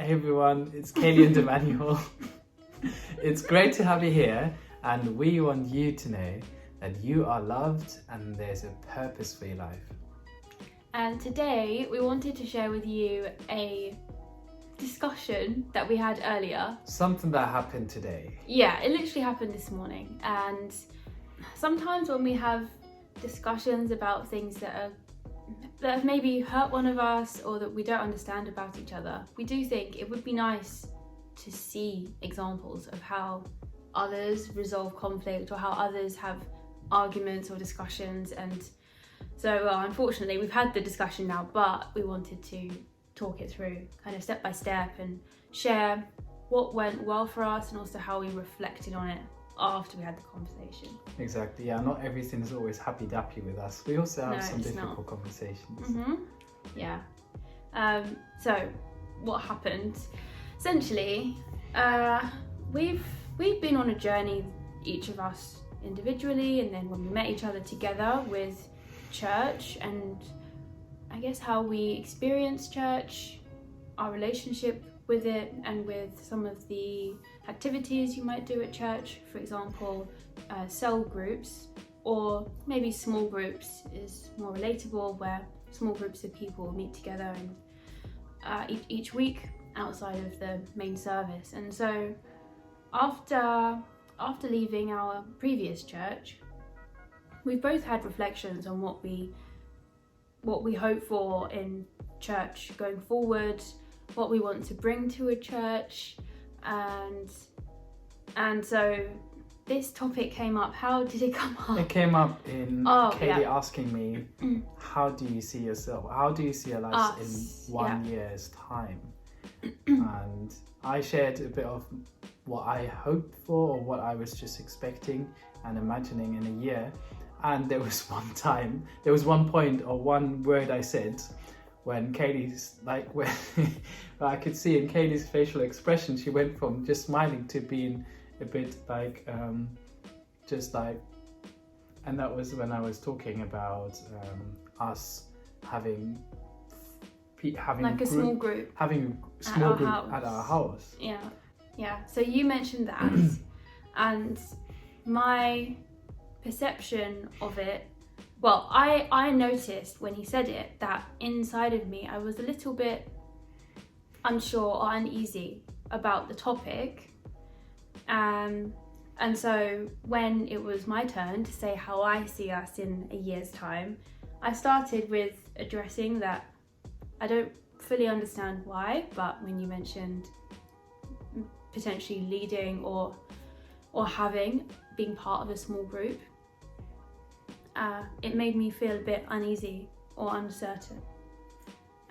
Hey everyone, it's Kayleigh and Immanuel. It's great to have you here, and we want you to know that you are loved and there's a purpose for your life. And today we wanted to share with you a discussion that we had earlier. Something that happened today. Yeah, it literally happened this morning. And sometimes when we have discussions about things that have maybe hurt one of us or that we don't understand about each other, we do think it would be nice to see examples of how others resolve conflict or how others have arguments or discussions. And so, well, unfortunately, we've had the discussion now, but we wanted to talk it through kind of step by step and share what went well for us and also how we reflected on it after we had the conversation. Exactly, yeah, not everything is always happy-dappy with us. We also have some difficult conversations. Mm-hmm. Yeah. So, what happened? Essentially, we've been on a journey, each of us individually, and then when we met each other together with church, and I guess how we experience church, our relationship with it, and with some of the activities you might do at church. For example, cell groups, or maybe small groups is more relatable, where small groups of people meet together and each week outside of the main service. And so after leaving our previous church, we've both had reflections on what we hope for in church going forward, what we want to bring to a church, and so this topic came up. How did it come up? It came up in Kayleigh asking me, how do you see yourself? How do you see your life in 1 year's time? And I shared a bit of what I hoped for, or what I was just expecting and imagining in a year. And there was one point or one word I said when Kayleigh's when I could see in Kayleigh's facial expression, she went from just smiling to being a bit and that was when I was talking about us having like a small group at our house. Yeah, so you mentioned that and my perception of it, well, I noticed when he said it that inside of me I was a little bit unsure or uneasy about the topic, and so when it was my turn to say how I see us in a year's time, I started with addressing that I don't fully understand why, but when you mentioned potentially leading or being part of a small group, it made me feel a bit uneasy or uncertain.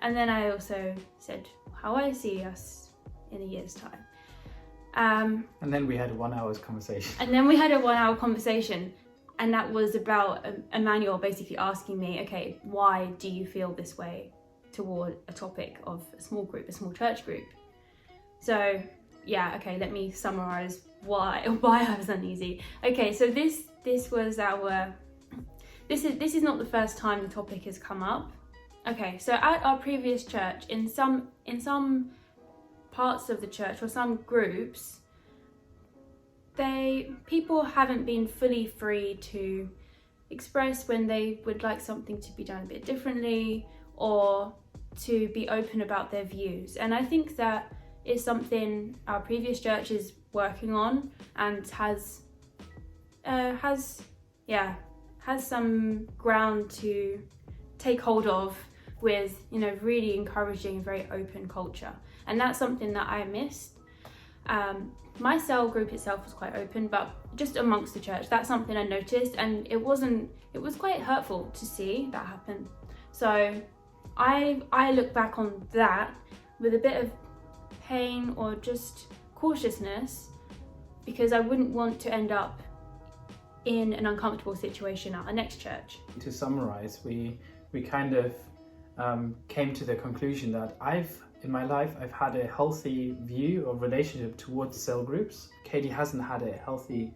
And then I also said how I see us in a year's time. And then we had a 1 hour conversation. And that was about Immanuel basically asking me, okay, why do you feel this way toward a topic of a small group, a small church group? So yeah, okay, let me summarize why I was uneasy. Okay, so this is not the first time the topic has come up. Okay, so at our previous church, in some parts of the church or some groups, people haven't been fully free to express when they would like something to be done a bit differently, or to be open about their views. And I think that is something our previous church is working on and has some ground to take hold of, with really encouraging a very open culture. And that's something that I missed. My cell group itself was quite open, but just amongst the church, that's something I noticed, and it was quite hurtful to see that happen. So I look back on that with a bit of pain or just cautiousness, because I wouldn't want to end up in an uncomfortable situation at our next church. To summarize, we kind of came to the conclusion that in my life I've had a healthy view or relationship towards cell groups. Kayleigh hasn't had a healthy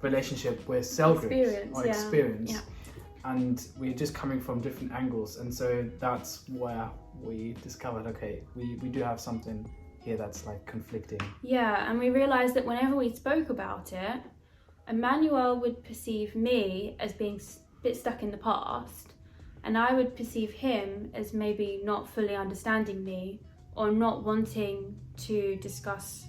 relationship with cell groups or experience. Yeah. And we're just coming from different angles, and so that's where we discovered, okay, we do have something hear that's like conflicting. Yeah, and we realised that whenever we spoke about it, Immanuel would perceive me as being a bit stuck in the past, and I would perceive him as maybe not fully understanding me or not wanting to discuss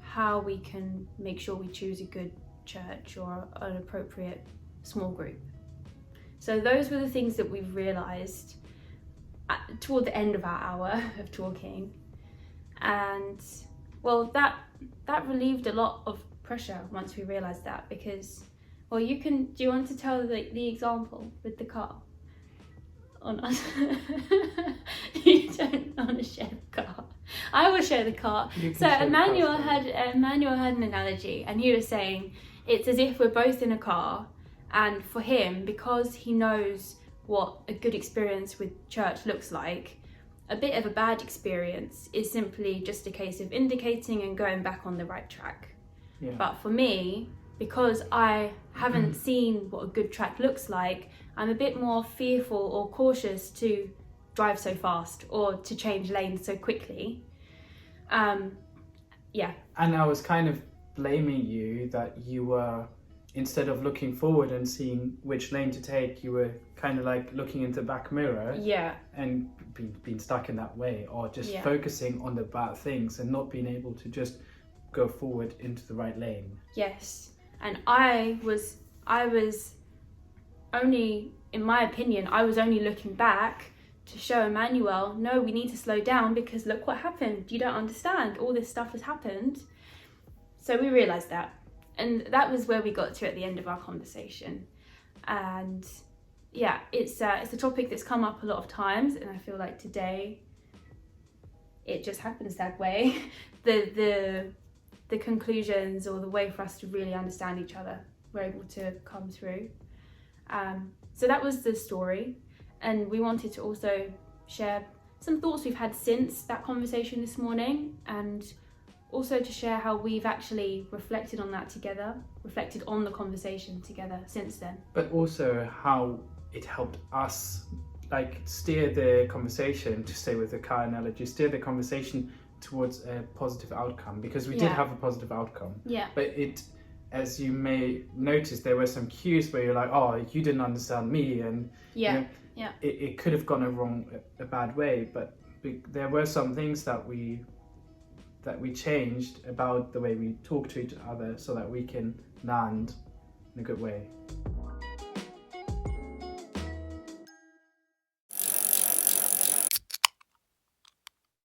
how we can make sure we choose a good church or an appropriate small group. So those were the things that we've realised toward the end of our hour of talking. And well, that relieved a lot of pressure once we realised that, because, well, do you want to tell the example with the car? Or not? You don't want to share the car. I will share the car. So Immanuel had an analogy, and he was saying it's as if we're both in a car, and for him, because he knows what a good experience with church looks like, a bit of a bad experience is simply just a case of indicating and going back on the right track. Yeah. But for me, because I haven't seen what a good track looks like, I'm a bit more fearful or cautious to drive so fast or to change lanes so quickly. Yeah. And I was kind of blaming you that you were, instead of looking forward and seeing which lane to take, you were kind of like looking into the back mirror. Yeah. And being stuck in that way, or just focusing on the bad things and not being able to just go forward into the right lane. Yes. And I was only, in my opinion, I was only looking back to show Immanuel, no, we need to slow down because look what happened. You don't understand. All this stuff has happened. So we realised that. And that was where we got to at the end of our conversation. And yeah, it's a topic that's come up a lot of times, and I feel like today it just happens that way. The conclusions or the way for us to really understand each other were able to come through. So that was the story, and we wanted to also share some thoughts we've had since that conversation this morning, and also to share how we've actually reflected on that together, reflected on the conversation together since then. But also how it helped us like steer the conversation, to stay with the car analogy, steer the conversation towards a positive outcome, because we did have a positive outcome. Yeah. But it, as you may notice, there were some cues where you're like, oh, you didn't understand me, and it could have gone a bad way, but there were some things that we changed about the way we talk to each other so that we can land in a good way.